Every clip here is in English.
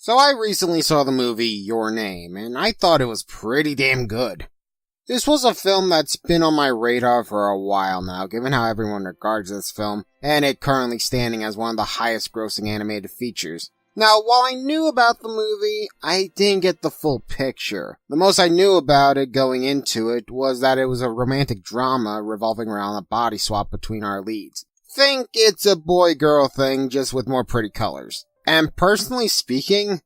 So I recently saw the movie Your Name, and I thought it was pretty damn good. This was a film that's been on my radar for a while now, given how everyone regards this film, and it currently standing as one of the highest grossing animated features. Now, while I knew about the movie, I didn't get the full picture. The most I knew about it going into it was that it was a romantic drama revolving around a body swap between our leads. Think it's a boy-girl thing, just with more pretty colors. And personally speaking,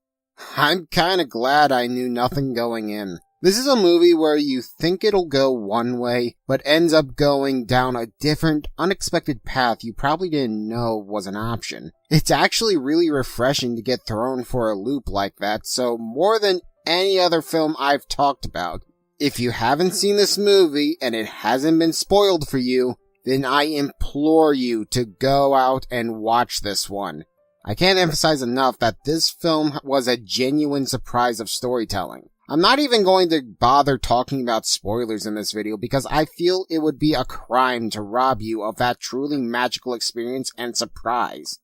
I'm kinda glad I knew nothing going in. This is a movie where you think it'll go one way, but ends up going down a different, unexpected path you probably didn't know was an option. It's actually really refreshing to get thrown for a loop like that, so more than any other film I've talked about, if you haven't seen this movie and it hasn't been spoiled for you, then I implore you to go out and watch this one. I can't emphasize enough that this film was a genuine surprise of storytelling. I'm not even going to bother talking about spoilers in this video because I feel it would be a crime to rob you of that truly magical experience and surprise.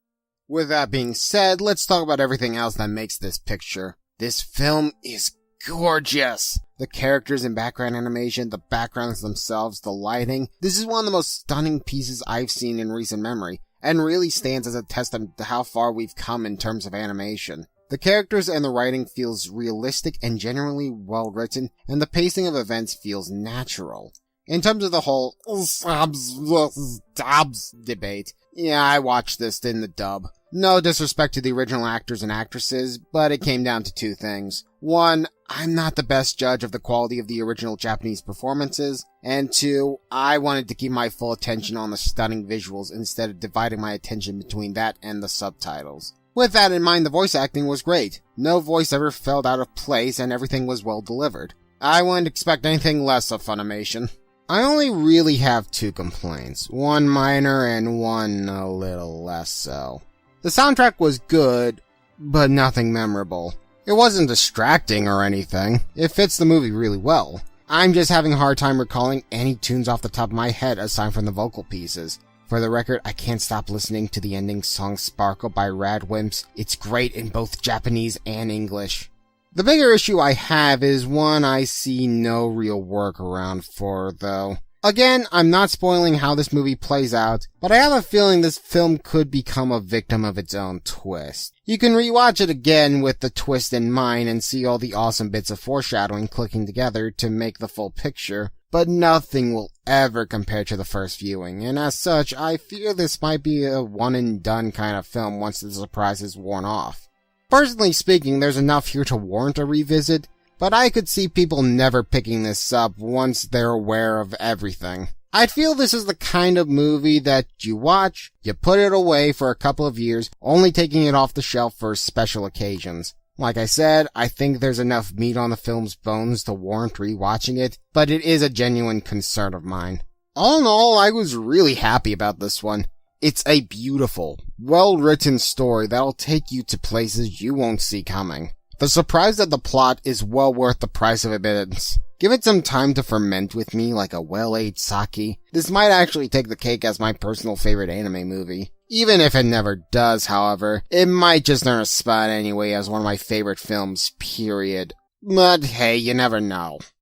With that being said, let's talk about everything else that makes this picture. This film is gorgeous! The characters and background animation, the backgrounds themselves, the lighting. This is one of the most stunning pieces I've seen in recent memory, and really stands as a testament to how far we've come in terms of animation. The characters and the writing feels realistic and generally well written, and the pacing of events feels natural. In terms of the whole Dobbs debate, yeah, I watched this in the dub. No disrespect to the original actors and actresses, but it came down to two things. One, I'm not the best judge of the quality of the original Japanese performances, and two, I wanted to keep my full attention on the stunning visuals instead of dividing my attention between that and the subtitles. With that in mind, the voice acting was great. No voice ever felt out of place and everything was well delivered. I wouldn't expect anything less of Funimation. I only really have two complaints, one minor and one a little less so. The soundtrack was good, but nothing memorable. It wasn't distracting or anything. It fits the movie really well. I'm just having a hard time recalling any tunes off the top of my head aside from the vocal pieces. For the record, I can't stop listening to the ending song Sparkle by Radwimps. It's great in both Japanese and English. The bigger issue I have is one I see no real workaround for, though. Again, I'm not spoiling how this movie plays out, but I have a feeling this film could become a victim of its own twist. You can rewatch it again with the twist in mind and see all the awesome bits of foreshadowing clicking together to make the full picture, but nothing will ever compare to the first viewing, and as such, I fear this might be a one-and-done kind of film once the surprise is worn off. Personally speaking, there's enough here to warrant a revisit, but I could see people never picking this up once they're aware of everything. I'd feel this is the kind of movie that you watch, you put it away for a couple of years, only taking it off the shelf for special occasions. Like I said, I think there's enough meat on the film's bones to warrant rewatching it, but it is a genuine concern of mine. All in all, I was really happy about this one. It's a beautiful, well-written story that'll take you to places you won't see coming. The surprise of the plot is well worth the price of admittance. Give it some time to ferment with me like a well-aged sake. This might actually take the cake as my personal favorite anime movie. Even if it never does, however, it might just earn a spot anyway as one of my favorite films, period. But hey, you never know.